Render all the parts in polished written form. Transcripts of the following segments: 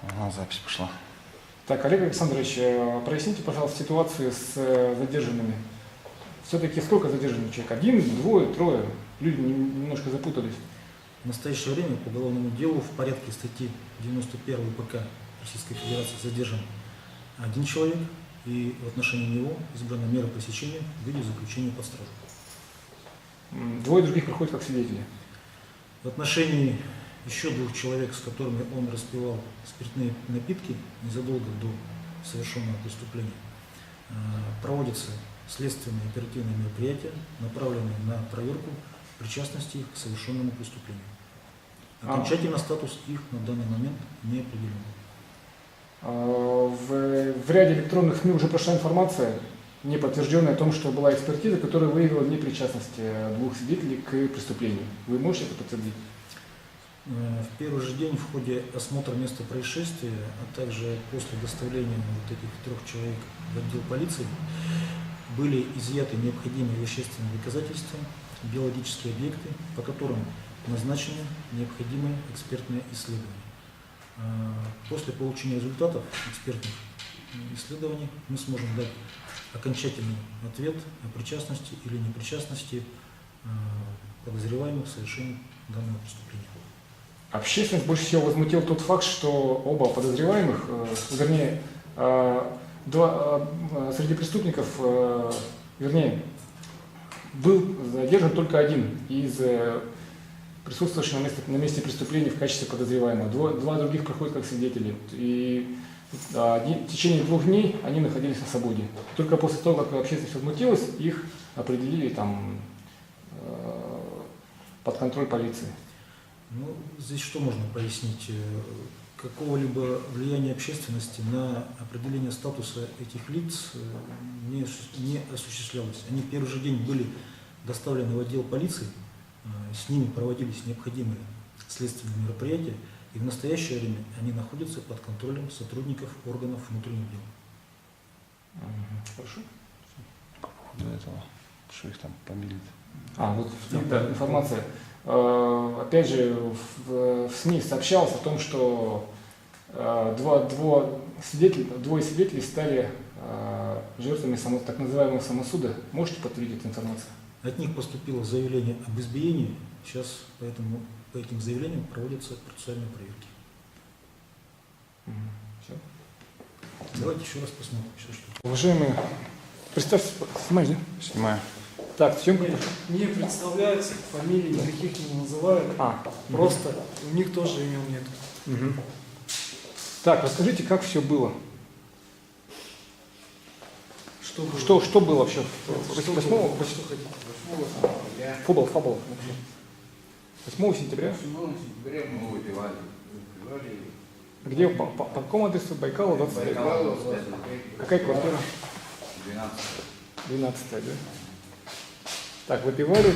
Ага, запись пошла. Так, Олег Александрович, проясните, пожалуйста, ситуацию с задержанными. Все-таки сколько задержанных человек? Один, двое, трое? Люди немножко запутались. В настоящее время по уголовному делу в порядке статьи 91 УПК Российской Федерации задержан один человек, и в отношении него избрана мера пресечения в виде заключения под стражу. Двое других проходят как свидетели. В отношении еще двух человек, с которыми он распивал спиртные напитки незадолго до совершенного преступления, проводятся следственные оперативные мероприятия, направленные на проверку причастности их к совершенному преступлению. Окончательно статус их на данный момент не определен. В ряде электронных СМИ уже прошла информация, не подтвержденная о том, что была экспертиза, которая выявила непричастность двух свидетелей к преступлению. Вы можете это подтвердить? В первый же день в ходе осмотра места происшествия, а также после доставления вот этих трех человек в отдел полиции, были изъяты необходимые вещественные доказательства, биологические объекты, по которым назначены необходимые экспертные исследования. После получения результатов экспертных исследований мы сможем дать окончательный ответ о причастности или непричастности подозреваемых в совершении данного преступления. Общественность больше всего возмутил тот факт, что оба подозреваемых, среди преступников, был задержан только один из присутствующих на месте преступления в качестве подозреваемого. Два других проходят как свидетели. И в течение 2 дней они находились на свободе. Только после того, как общественность возмутилась, их определили под контроль полиции. Ну, здесь что можно пояснить? Какого-либо влияния общественности на определение статуса этих лиц не осуществлялось. Они в первый же день были доставлены в отдел полиции, с ними проводились необходимые следственные мероприятия, и в настоящее время они находятся под контролем сотрудников органов внутренних дел. Хорошо. По поводу этого, что их там помилит. Да, информация. Опять же, в СМИ сообщалось о том, что двое свидетелей стали жертвами так называемого самосуда. Можете подтвердить эту информацию? От них поступило заявление об избиении. Сейчас по этим заявлениям проводятся процессуальные проверки. Все. Давайте еще раз посмотрим. Уважаемые, представьте, снимаешь, да? Снимаю. Так, съемка. Не представляются, фамилий никаких не называют. Просто у них тоже имен нет. Угу. Так, расскажите, как все было? Что было вообще? 8 сентября? Мы выпивали. Где? По какому адресу? Байкала, 25? Какая квартира? 12, да? Так, выпивали,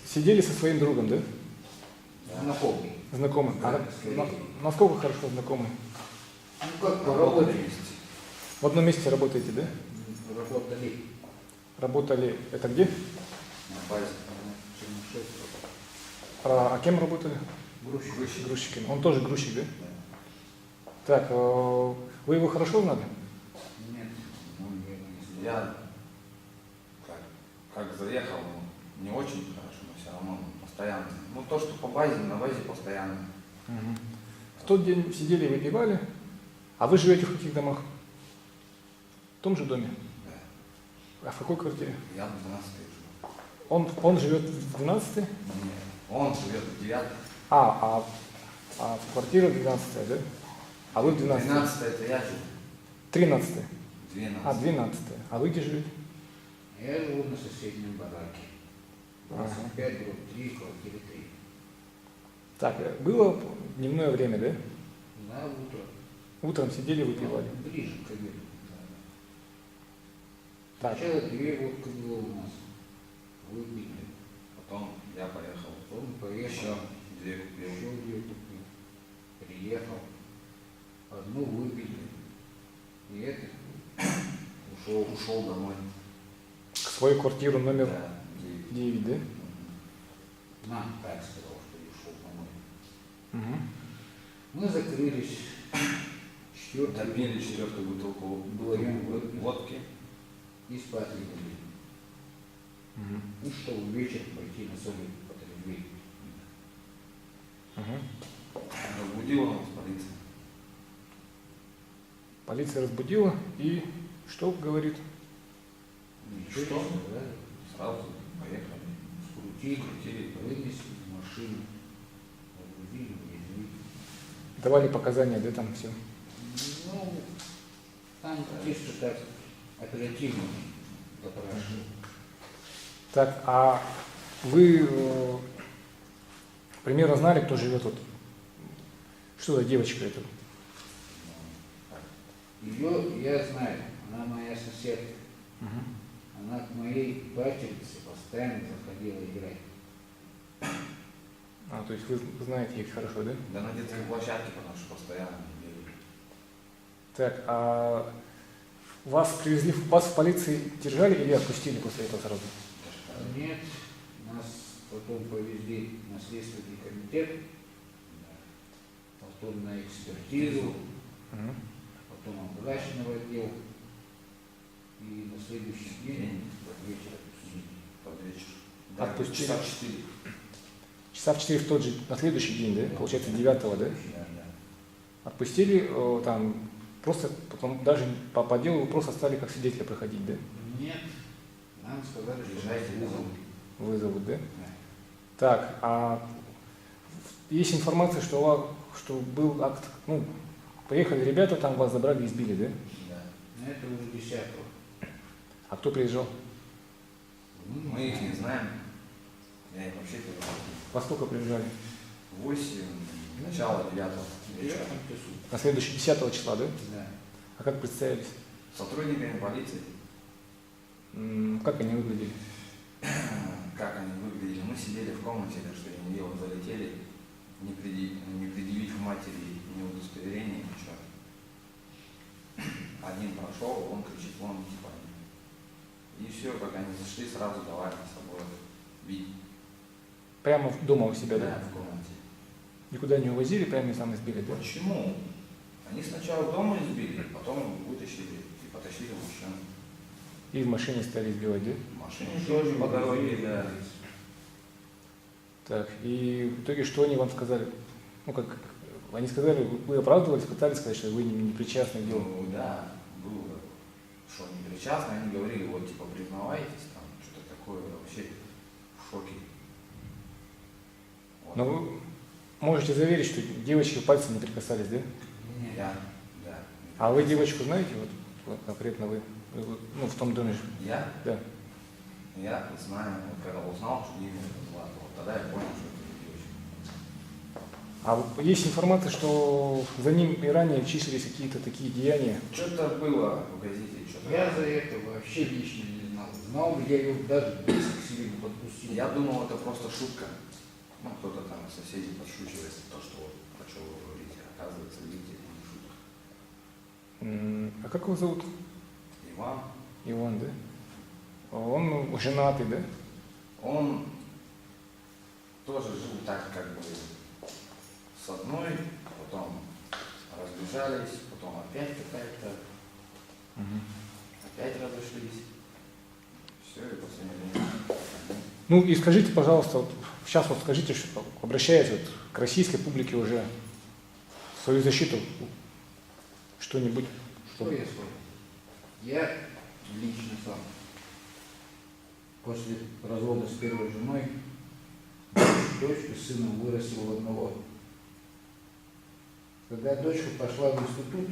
сидели со своим другом, да? Знакомый. Знакомый. Насколько хорошо знакомы? Ну как работали? В одном месте работаете, да? Работали. Работали, это где? На базе. А кем работали? Грузчик. Грузчиком. Он тоже грузчик, да? Так, вы его хорошо знали? Нет. Я как заехал, не очень хорошо, но все равно постоянно. Ну то, что по базе, на базе постоянно. Угу. В тот день сидели и выпивали. А вы живете в каких домах? В том же доме? Да. А в какой квартире? Я в 12 живу. Он живет в 12-й? Нет. Он живет в 9. А квартира 12-я, да? А вы в 12-й? 12 это я живу. 13-й? 12. 12-й. А вы где живете? Я живу на соседнем бараке. 25, дробь 3, квартира 3. Так, было дневное время, да? На утро. Утром сидели, выпивали. Ближе к обеду. Так. Сначала 2 водки было у нас. Выпили. Потом я поехал. Потом поехал. Еще 2 купил. Еще 2 купил. Приехал. Одну выпили. И это Ушел домой. В свою квартиру номер Да, 9, да? нам так сказал, что я ушел домой. Угу. Мы закрылись. Четвертый Допили 4-ю бутылку водки. и спать легли. Мгм. Ну, чтобы вечером пойти на соль потребление. Мгм. Разбудила нас полиция. Полиция разбудила и что говорит? Ничего, Что? не сказали. Сразу поехали. Скрутили, вынесли в машину, разбудили, увезли. Давали показания, да, там все. Ну, там чисто так оперативно допрашивали. Так, а вы примерно знали, кто живет тут? Что за девочка это? Ее я знаю, она моя соседка. Мгм. Она к моей батюшке постоянно заходила играть. А, то есть вы знаете их хорошо, да? Да на детской площадке, потому что постоянно бегали. Так, а вас в полиции держали или отпустили после этого сразу? Нет, нас потом повезли на следственный комитет, потом на экспертизу, Мгм. потом обращено в отдел. И на следующий день под вечер отпустили. Под вечер. Отпустили? Часа 4. Часа в 4 в тот же, на следующий день, да? Получается, 9-го, да? Да, да. Отпустили, там просто потом даже по делу вы просто стали как свидетеля проходить, да? Нет, нам сказали, что Езжайте нас домой. Вызовут, да? Да. Так, а есть информация, что, что был акт, ну, приехали ребята, там вас забрали и избили, да? Да. Но это уже 10-го. А кто приезжал? Мы их не знаем. Я их вообще не знаю. Во сколько приезжали? 8, начало 9 В вечера. 9 часу. На следующий 10 числа, да? Да. А как представились? Сотрудниками полиции. Как они выглядели? Как они выглядели? Мы сидели в комнате, так что они дело залетели, не предъявив матери ни удостоверения, ничего. Один прошел, он кричит, вон, типа. И все, как они зашли, сразу давали с собой бить. Прямо дома у себя, Да, да? в комнате. Никуда не увозили, прямо и там избили, да? Почему? Они сначала дома избили, потом вытащили и потащили в машину. И в машине стали избивать, да? В машине тоже по дороге, да. Так, и в итоге что они вам сказали? Ну, как они сказали, вы оправдывались, пытались сказать, что вы не причастны к делу. Ну да, было, что не причастны, они говорили, вот типа признавайтесь, там что-то такое, вообще в шоке. Вот. Но вы можете заверить, что девочки пальцем не прикасались, да? Я, да. А вы девочку знаете, вот конкретно вы, ну, в том доме? Я? Да. Я знаю, вот когда узнал, что имя это Злата, вот тогда я понял, что это не девочка. А есть информация, что за ним и ранее числились какие-то такие деяния. Что-то было в газете, что-то. Я за это вообще лично не знал. Знал бы я его даже близко к себе не подпустил. Я думал, это просто шутка. Ну, кто-то там из соседей подшучивает, то, что вот, о чем вы говорите. Оказывается, видите, это не шутка. А как его зовут? Иван, Иван, да? Он женатый, да? он тоже жил так, как бы, с одной, потом разбежались, потом опять какая-то, опять разошлись. Все, и последнее время. Ну и скажите, пожалуйста, вот, сейчас вот скажите, что, обращаясь вот к российской публике уже, в свою защиту, что-нибудь. Что я скажу? Я лично сам после развода с первой женой дочку с сыном вырастил в одного. Когда дочка пошла в институт,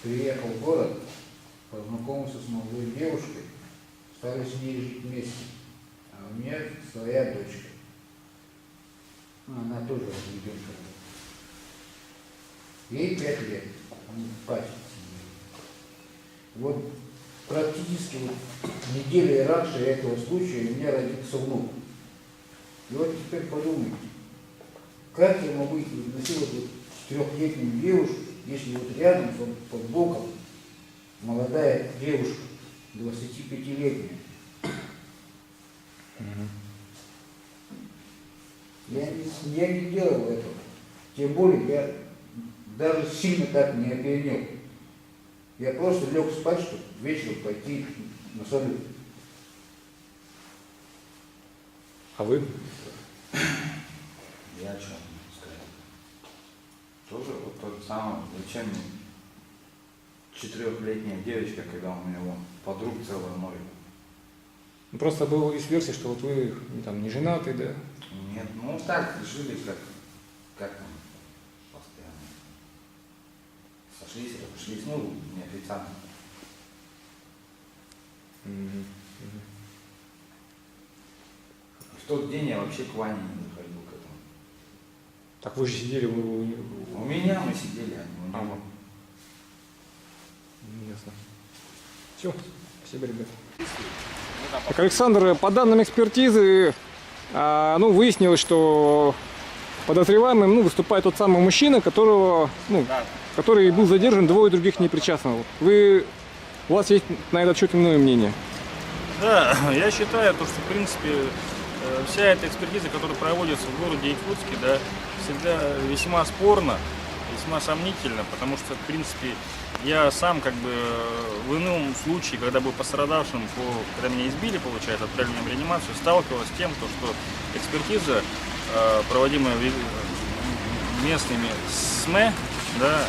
приехал в город, познакомился с молодой девушкой, стали с ней жить вместе. А у меня своя дочка. Ну, она тоже разведенка. Ей 5 лет. Они пачки сидели. Вот практически вот недели раньше этого случая у меня родился внук. И вот теперь подумайте, как я могу насиловать вот 4-летнюю девушку, если вот рядом, под боком, молодая девушка, 25-летняя. Я не делал этого. Тем более я даже сильно так не опьянел. Я просто лег спать, чтобы вечером пойти на салют. А вы? Я о чем сказать? Тоже вот тот самый, зачем мне 4-летняя девочка, когда у меня вон подруг целое море. Ну, просто был из версии, что вот вы там не женаты, да? Нет, ну так жили, как там, постоянно. Сошлись, разошлись, ну, неофициально. В тот день я вообще к Ване не заходил к этому. Так вы же сидели, У меня мы сидели, а не у него. Ясно. Все, спасибо, ребят. Так, Александр, по данным экспертизы, выяснилось, что подозреваемым выступает тот самый мужчина, который был задержан, двое других непричастных. У вас есть на этот счет иное мнение? Да, я считаю, что в принципе вся эта экспертиза, которая проводится в городе Якутске, да, всегда весьма спорна, весьма сомнительна, потому что, в принципе, я сам в ином случае, когда был пострадавшим, когда меня избили, получается, отправили меня в реанимацию, сталкивался с тем, что экспертиза, проводимая местными СМЭ, да,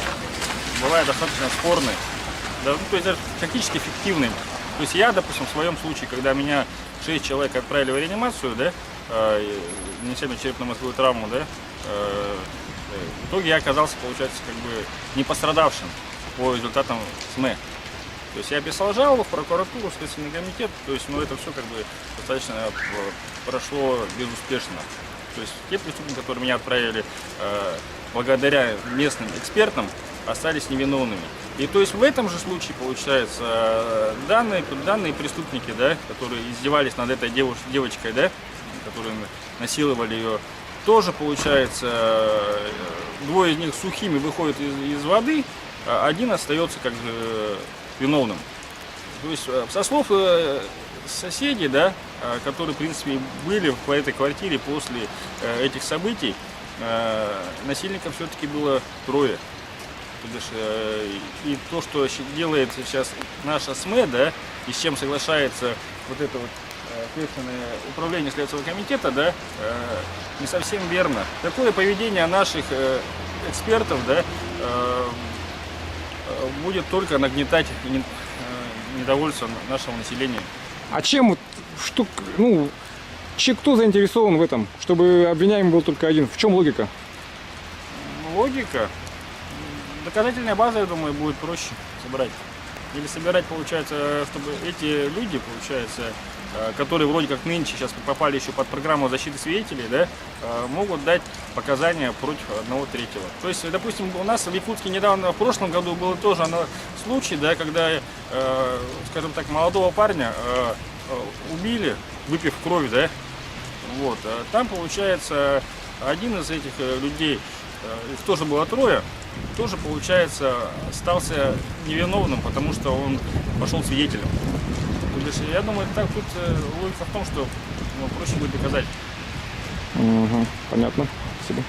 была достаточно спорной, да, то есть даже фактически фиктивной. То есть я, допустим, в своем случае, когда меня 6 человек отправили в реанимацию, да, нанеся мне черепно-мозговую травму, да, в итоге я оказался, получается, не пострадавшим по результатам СМЭ. То есть я писал жалобу в прокуратуру, в Следственный комитет, то есть это все достаточно прошло безуспешно. То есть те преступники, которые меня отправили благодаря местным экспертам, остались невиновными. И то есть в этом же случае, получается, данные преступники, да, которые издевались над этой девочкой, да, которые насиловали ее, тоже, получается, двое из них сухими выходят из воды, а один остается виновным. То есть со слов соседей, да, которые, в принципе, были в этой квартире после этих событий, насильников все-таки было 3. И то, что делает сейчас наша СМЭ, да, и с чем соглашается вот это вот Следственное управление Следственного комитета, да, не совсем верно. Такое поведение наших экспертов, да, будет только нагнетать недовольство нашего населения. А кто заинтересован в этом, чтобы обвиняемый был только один? В чем логика? Логика? Доказательная база, я думаю, будет проще собрать. Или собирать, получается, чтобы эти люди, получается, которые вроде как нынче сейчас попали еще под программу защиты свидетелей, да, могут дать показания против 1/3. То есть, допустим, у нас в Якутске недавно, в прошлом году был тоже случай, да, когда, скажем так, молодого парня убили, выпив кровь, да, вот. Там, получается, один из этих людей, их тоже было 3, тоже, получается, остался невиновным, потому что он пошел свидетелем. То есть, я думаю, так тут логика в том, что проще будет доказать. Понятно. Спасибо.